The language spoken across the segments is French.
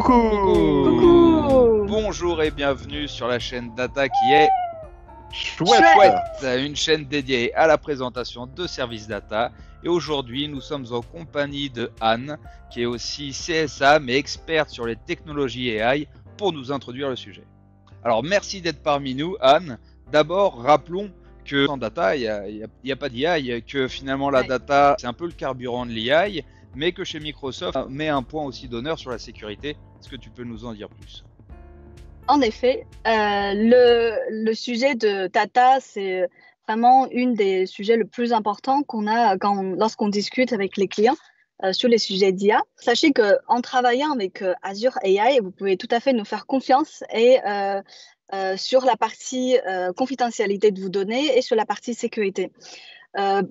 Coucou. Coucou. Bonjour et bienvenue sur la chaîne Data qui est Chouette. une chaîne dédiée à la présentation de services data. Et aujourd'hui, nous sommes en compagnie de Anne, qui est aussi CSA, mais experte sur les technologies AI, pour nous introduire le sujet. Alors, merci d'être parmi nous, Anne. D'abord, rappelons que sans data, il n'y a pas d'IA, que finalement la data, c'est un peu le carburant de l'IA, mais que chez Microsoft, on met un point aussi d'honneur sur la sécurité. Est-ce que tu peux nous en dire plus ? En effet, le sujet de data, c'est vraiment une des sujets les plus importants qu'on a lorsqu'on discute avec les clients sur les sujets d'IA. Sachez qu'en travaillant avec Azure AI, vous pouvez tout à fait nous faire confiance et sur la partie confidentialité de vos données et sur la partie sécurité.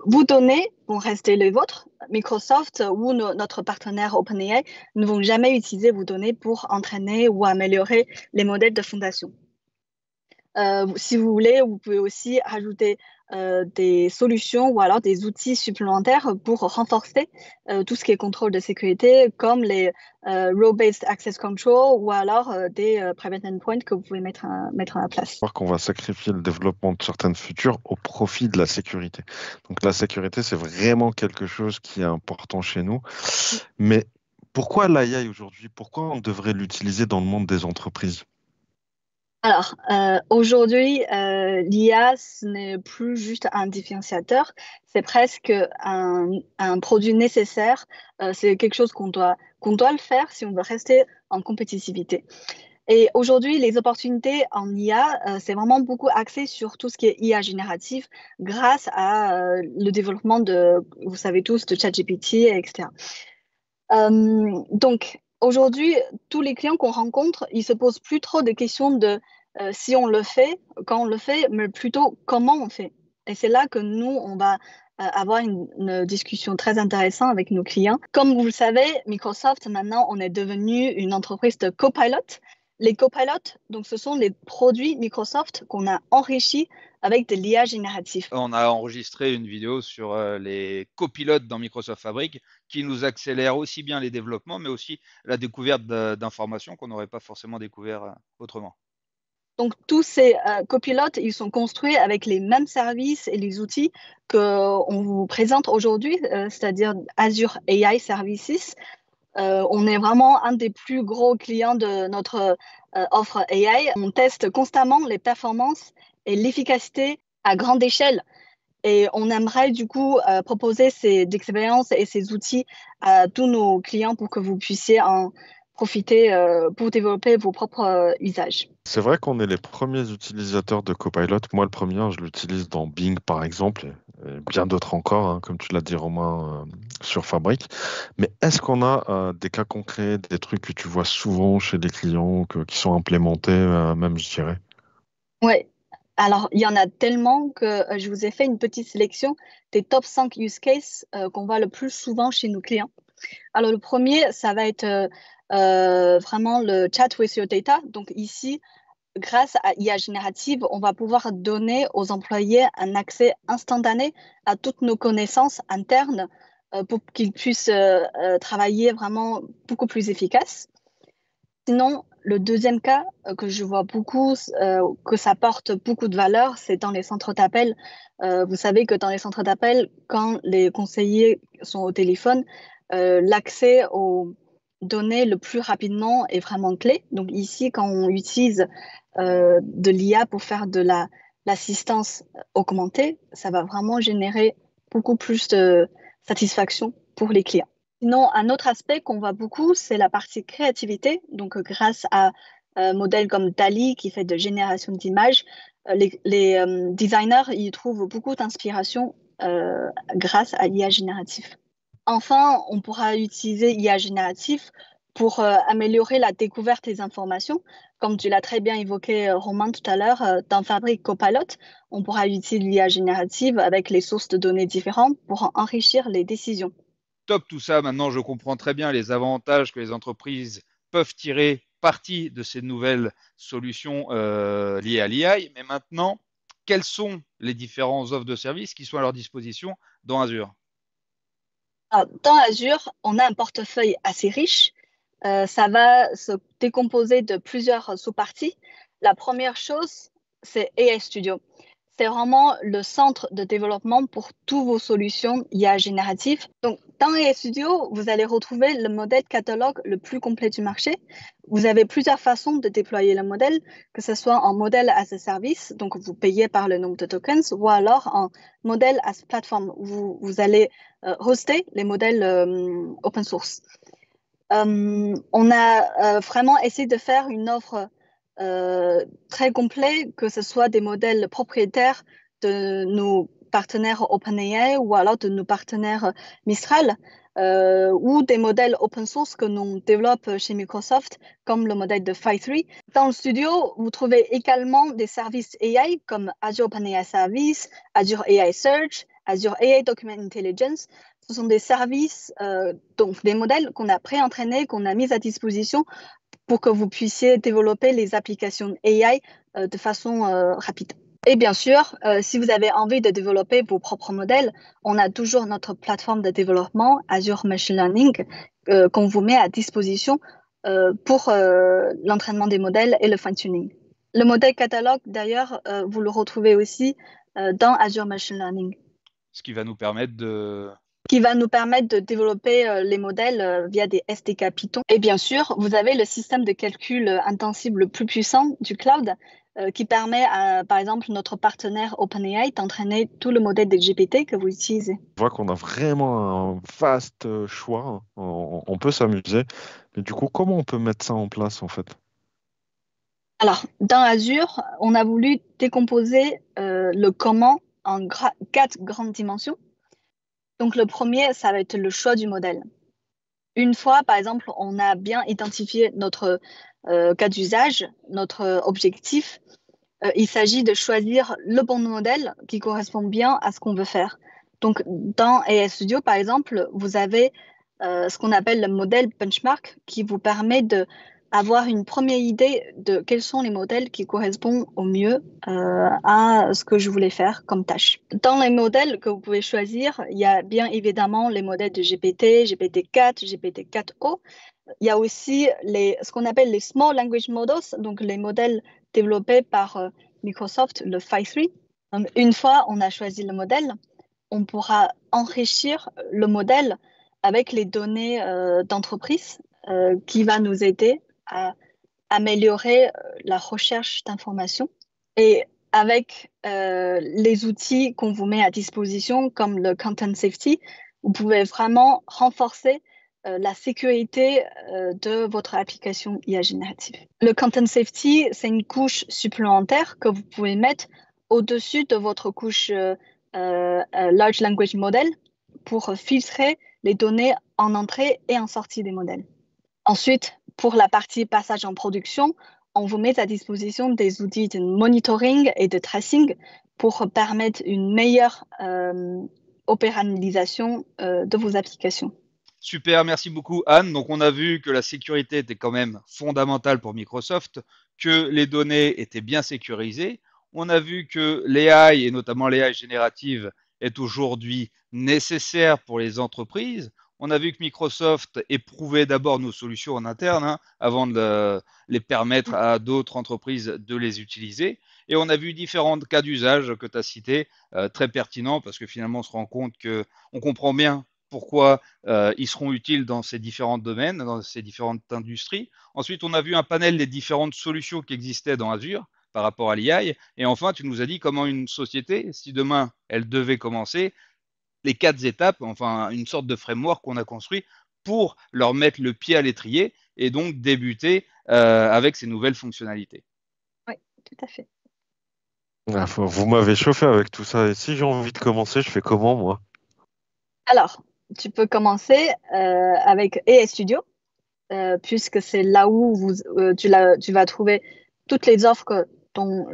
Vos données vont rester les vôtres. Microsoft ou notre partenaire OpenAI ne vont jamais utiliser vos données pour entraîner ou améliorer les modèles de fondation. Si vous voulez, vous pouvez aussi ajouter des solutions ou alors des outils supplémentaires pour renforcer tout ce qui est contrôle de sécurité, comme les Role-Based Access Control ou alors des Private Endpoints que vous pouvez mettre en place. Voir qu'on va sacrifier le développement de certaines features au profit de la sécurité. Donc la sécurité, c'est vraiment quelque chose qui est important chez nous. Mais pourquoi l'AI aujourd'hui? Pourquoi on devrait l'utiliser dans le monde des entreprises? Alors, aujourd'hui, l'IA, ce n'est plus juste un différenciateur, c'est presque un produit nécessaire. C'est quelque chose qu'on doit le faire si on veut rester en compétitivité. Et aujourd'hui, les opportunités en IA, c'est vraiment beaucoup axé sur tout ce qui est IA générative grâce à le développement vous savez tous, de ChatGPT, etc. Donc, aujourd'hui, tous les clients qu'on rencontre, ils se posent plus trop de questions de si on le fait, quand on le fait, mais plutôt comment on fait. Et c'est là que nous, on va avoir une discussion très intéressante avec nos clients. Comme vous le savez, Microsoft, maintenant, on est devenu une entreprise de copilotes. Les copilotes, donc, ce sont les produits Microsoft qu'on a enrichis avec de l'IA générative. On a enregistré une vidéo sur les copilotes dans Microsoft Fabric qui nous accélèrent aussi bien les développements, mais aussi la découverte d'informations qu'on n'aurait pas forcément découvert autrement. Donc, tous ces copilotes, ils sont construits avec les mêmes services et les outils qu'on vous présente aujourd'hui, c'est-à-dire Azure AI Services. On est vraiment un des plus gros clients de notre offre AI. On teste constamment les performances et l'efficacité à grande échelle. Et on aimerait du coup proposer ces expériences et ces outils à tous nos clients pour que vous puissiez en profiter pour développer vos propres usages. C'est vrai qu'on est les premiers utilisateurs de Copilot. Moi, le premier, je l'utilise dans Bing, par exemple, et bien d'autres encore, hein, comme tu l'as dit, Romain, sur Fabric. Mais est-ce qu'on a des cas concrets, des trucs que tu vois souvent chez les clients, qui sont implémentés, même, je dirais? Oui, alors il y en a tellement que je vous ai fait une petite sélection des top 5 use cases qu'on voit le plus souvent chez nos clients. Alors le premier, ça va être vraiment le chat with your data. Donc ici, grâce à IA générative, on va pouvoir donner aux employés un accès instantané à toutes nos connaissances internes pour qu'ils puissent travailler vraiment beaucoup plus efficace. Sinon, le deuxième cas que je vois beaucoup, que ça porte beaucoup de valeur, c'est dans les centres d'appel. Vous savez que dans les centres d'appel, quand les conseillers sont au téléphone, l'accès aux données le plus rapidement est vraiment clé. Donc ici, quand on utilise de l'IA pour faire de l'assistance augmentée, ça va vraiment générer beaucoup plus de satisfaction pour les clients. Sinon, un autre aspect qu'on voit beaucoup, c'est la partie créativité. Donc, grâce à un modèle comme DALL-E qui fait de génération d'images, les designers y trouvent beaucoup d'inspiration grâce à l'IA générative. Enfin, on pourra utiliser l'IA générative pour améliorer la découverte des informations. Comme tu l'as très bien évoqué, Romain, tout à l'heure, dans Fabric Copilot, on pourra utiliser l'IA générative avec les sources de données différentes pour enrichir les décisions. Top tout ça, maintenant je comprends très bien les avantages que les entreprises peuvent tirer parti de ces nouvelles solutions liées à l'IA. Mais maintenant, quelles sont les différentes offres de services qui sont à leur disposition dans Azure? Alors, dans Azure, on a un portefeuille assez riche. ça va se décomposer de plusieurs sous-parties. La première chose, c'est AI Studio. C'est vraiment le centre de développement pour toutes vos solutions IA génératives. Donc, dans AI Studio, vous allez retrouver le modèle catalogue le plus complet du marché. Vous avez plusieurs façons de déployer le modèle, que ce soit en modèle as a service, donc vous payez par le nombre de tokens, ou alors en modèle as platform, où vous allez hoster les modèles open source. On a vraiment essayé de faire une offre très complète, que ce soit des modèles propriétaires de nos partenaires OpenAI ou alors de nos partenaires Mistral, ou des modèles open source que nous développons chez Microsoft, comme le modèle de Phi3. Dans le studio, vous trouvez également des services AI comme Azure OpenAI Service, Azure AI Search, Azure AI Document Intelligence. Ce sont des services, donc des modèles qu'on a pré-entraînés, qu'on a mis à disposition pour que vous puissiez développer les applications AI de façon rapide. Et bien sûr, si vous avez envie de développer vos propres modèles, on a toujours notre plateforme de développement Azure Machine Learning qu'on vous met à disposition pour l'entraînement des modèles et le fine-tuning. Le modèle catalogue, d'ailleurs, vous le retrouvez aussi dans Azure Machine Learning. Ce qui va nous permettre de développer les modèles via des SDK Python. Et bien sûr, vous avez le système de calcul intensif le plus puissant du cloud qui permet à, par exemple, notre partenaire OpenAI d'entraîner tout le modèle de GPT que vous utilisez. Je vois qu'on a vraiment un vaste choix. On peut s'amuser. Mais du coup, comment on peut mettre ça en place, en fait? Alors, dans Azure, on a voulu décomposer le comment en 4 grandes dimensions. Donc, le premier, ça va être le choix du modèle. Une fois, par exemple, on a bien identifié notre cas d'usage, notre objectif, il s'agit de choisir le bon modèle qui correspond bien à ce qu'on veut faire. Donc, dans AI Studio, par exemple, vous avez ce qu'on appelle le modèle benchmark qui vous permet d'avoir une première idée de quels sont les modèles qui correspondent au mieux à ce que je voulais faire comme tâche. Dans les modèles que vous pouvez choisir, il y a bien évidemment les modèles de GPT, GPT-4, GPT-4o. Il y a aussi ce qu'on appelle les Small Language Models, donc les modèles développés par Microsoft, le Phi3. Donc, une fois on a choisi le modèle, on pourra enrichir le modèle avec les données d'entreprise qui va nous aider à améliorer la recherche d'informations. Et avec les outils qu'on vous met à disposition, comme le Content Safety, vous pouvez vraiment renforcer la sécurité de votre application IA générative. Le Content Safety, c'est une couche supplémentaire que vous pouvez mettre au-dessus de votre couche Large Language Model pour filtrer les données en entrée et en sortie des modèles. Ensuite, pour la partie passage en production, on vous met à disposition des outils de monitoring et de tracing pour permettre une meilleure opérationnalisation de vos applications. Super, merci beaucoup Anne. Donc on a vu que la sécurité était quand même fondamentale pour Microsoft, que les données étaient bien sécurisées. On a vu que l'AI, et notamment l'AI générative, est aujourd'hui nécessaire pour les entreprises. On a vu que Microsoft éprouvait d'abord nos solutions en interne avant de les permettre à d'autres entreprises de les utiliser. Et on a vu différents cas d'usage que tu as cités, très pertinents, parce que finalement on se rend compte qu'on comprend bien pourquoi ils seront utiles dans ces différents domaines, dans ces différentes industries. Ensuite, on a vu un panel des différentes solutions qui existaient dans Azure par rapport à l'AI. Et enfin, tu nous as dit comment une société, si demain elle devait commencer, les 4 étapes, enfin une sorte de framework qu'on a construit pour leur mettre le pied à l'étrier et donc débuter avec ces nouvelles fonctionnalités. Oui, tout à fait. Vous m'avez chauffé avec tout ça. Et si j'ai envie de commencer, je fais comment, moi? Alors, tu peux commencer avec AI Studio, puisque c'est là où tu vas trouver toutes les offres dont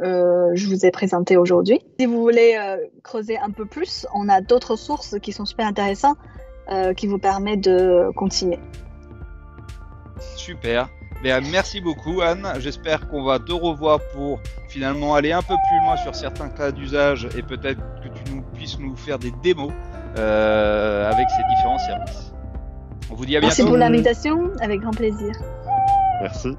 je vous ai présentées aujourd'hui. Si vous voulez creuser un peu plus, on a d'autres sources qui sont super intéressantes qui vous permettent de continuer. Super. Merci beaucoup Anne. J'espère qu'on va te revoir pour finalement aller un peu plus loin sur certains cas d'usage et peut-être que tu puisses nous faire des démos avec ces différents services. On vous dit à Merci bientôt. pour l'invitation, avec grand plaisir. Merci.